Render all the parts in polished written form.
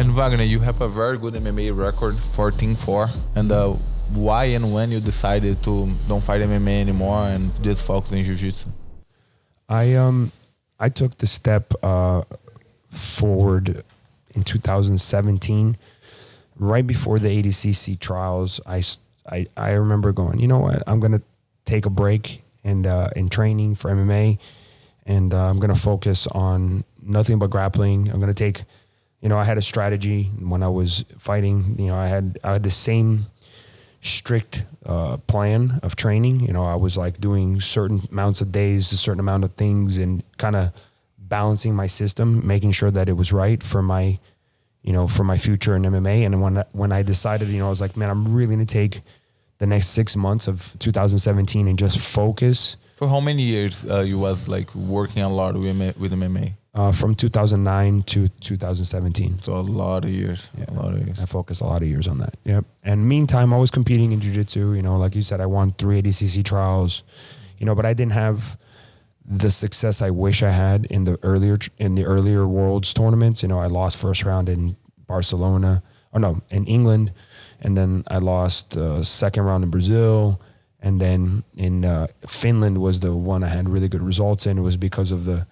And Wagner, you have a very good MMA record, 14-4. And why and when you decided to don't fight MMA anymore and just focus in Jiu-Jitsu? I took the step forward in 2017, right before the ADCC trials. I remember going, you know what, I'm going to take a break and in training for MMA, and I'm going to focus on nothing but grappling. I'm going to take, I had a strategy when I was fighting. I had the same strict plan of training. I was like doing certain amounts of days, a certain amount of things, and kind of balancing my system, making sure that it was right for my, for my future in MMA. And when I decided, I was like, man, I'm really going to take the next 6 months of 2017 and just focus. For how many years you was like working a lot with MMA? From 2009 to 2017. So a lot of years. Yeah, a lot of years. I focused a lot of years on that. Yep. And meantime, I was competing in jiu-jitsu. Like you said, I won 3 ADCC trials. But I didn't have the success I wish I had in the earlier Worlds tournaments. I lost first round in Barcelona. In England, and then I lost second round in Brazil, and then in Finland was the one I had really good results in. It was because of the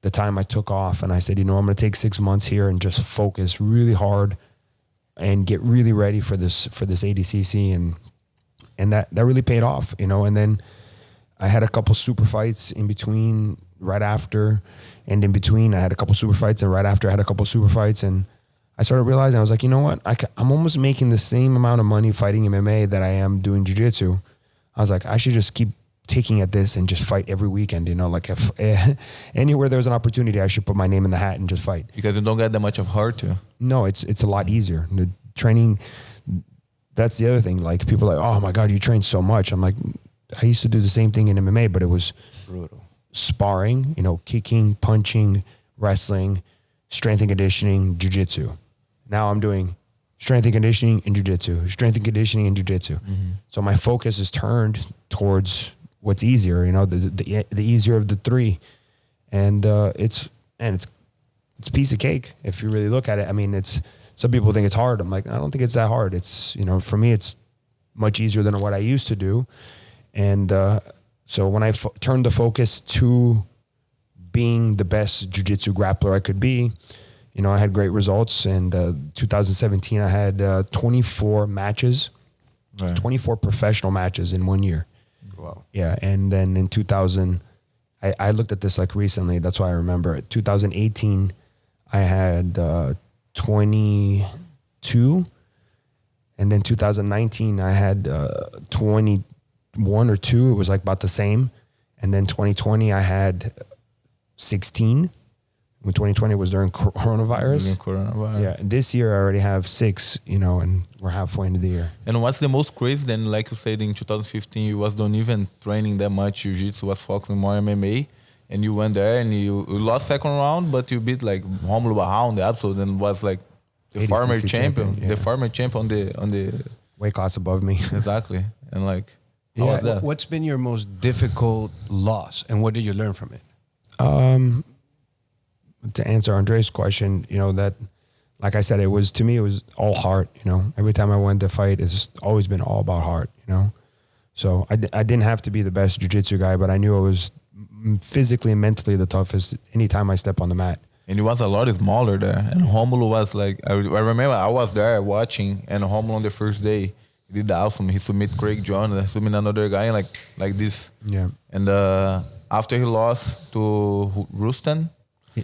time I took off, and I said, I'm going to take 6 months here and just focus really hard and get really ready for this ADCC, and that really paid off, And then I had a couple super fights in between, right after, and in between I had a couple super fights, and right after I had a couple super fights, and I started realizing, I was like, you know what? I'm almost making the same amount of money fighting MMA that I am doing jiu-jitsu. I was like, I should just keep taking at this and just fight every weekend. Like if anywhere there was an opportunity, I should put my name in the hat and just fight. Because you don't get that much of hard to. No, it's a lot easier. The training, that's the other thing. Like people are like, oh my God, you train so much. I'm like, I used to do the same thing in MMA, but it was brutal. Sparring, kicking, punching, wrestling, strength and conditioning, jiu-jitsu. Now I'm doing strength and conditioning and jiu-jitsu, strength and conditioning and jiu-jitsu. Mm-hmm. So my focus is turned towards what's easier, the easier of the three. And it's a piece of cake if you really look at it. I mean, some people think it's hard. I'm like, I don't think it's that hard. It's, for me, it's much easier than what I used to do. And so when I turned the focus to being the best jiu-jitsu grappler I could be, I had great results. And 2017, I had 24 matches, right. 24 professional matches in 1 year. Wow. Yeah. And then in 2000, I looked at this like recently. That's why I remember it. 2018, I had 22. And then 2019, I had 21 or 2. It was like about the same. And then 2020, I had 16. When 2020 was during coronavirus. Yeah. And this year I already have 6, and we're halfway into the year. And what's the most crazy then, like you said, in 2015, you was not even training that much jiu-jitsu, was focusing more MMA, and you went there and you lost second round, but you beat like Romulo Barral on the absolute and was like the former champion. Yeah. The former champion on the weight class above me. Exactly. And like, how was that? What's been your most difficult loss, and what did you learn from it? To answer Andrés' question, that, like I said, it was all heart, every time I went to fight, it's always been all about heart, So I didn't have to be the best jiu-jitsu guy, but I knew I was physically and mentally the toughest anytime I step on the mat. And he was a lot smaller there. And Romulo was like, I remember I was there watching, and Romulo on the first day, he did the awesome. He submit Craig John, and submit another guy like this. Yeah. And after he lost to Rustan,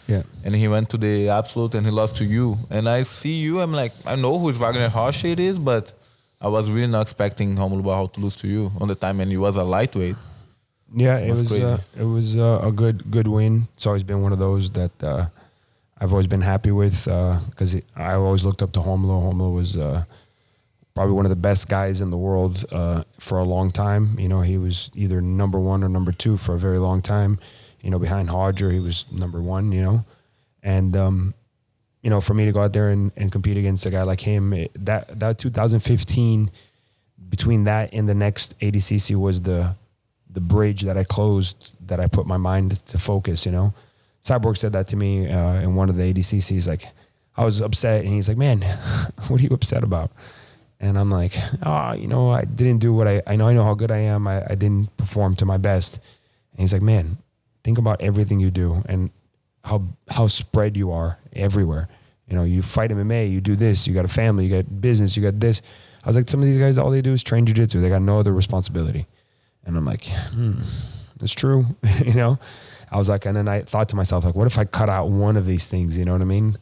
yeah, and he went to the absolute and he lost to you. And I see you, I'm like, I know who Vagner Rocha it is, but I was really not expecting Romulo Barral to lose to you on the time, and he was a lightweight. Yeah, it was a good win. It's always been one of those that I've always been happy with because I always looked up to Romulo. Romulo was probably one of the best guys in the world for a long time. He was either number 1 or number 2 for a very long time. Behind Hodger, he was number 1, and, for me to go out there and compete against a guy like him, that 2015, between that and the next ADCC was the bridge that I closed, that I put my mind to focus, Cyborg said that to me in one of the ADCCs, like, I was upset, and he's like, man, what are you upset about? And I'm like, I didn't do what I know how good I am. I didn't perform to my best. And he's like, man, think about everything you do and how spread you are everywhere. You fight MMA, you do this, you got a family, you got business, you got this. I was like, some of these guys, all they do is train jiu-jitsu. They got no other responsibility. And I'm like, that's true. I was like, and then I thought to myself, like, what if I cut out one of these things? You know what I mean?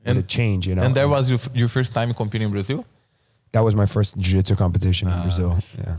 And it change, And that was your first time competing in Brazil? That was my first jiu-jitsu competition in Brazil. Yeah.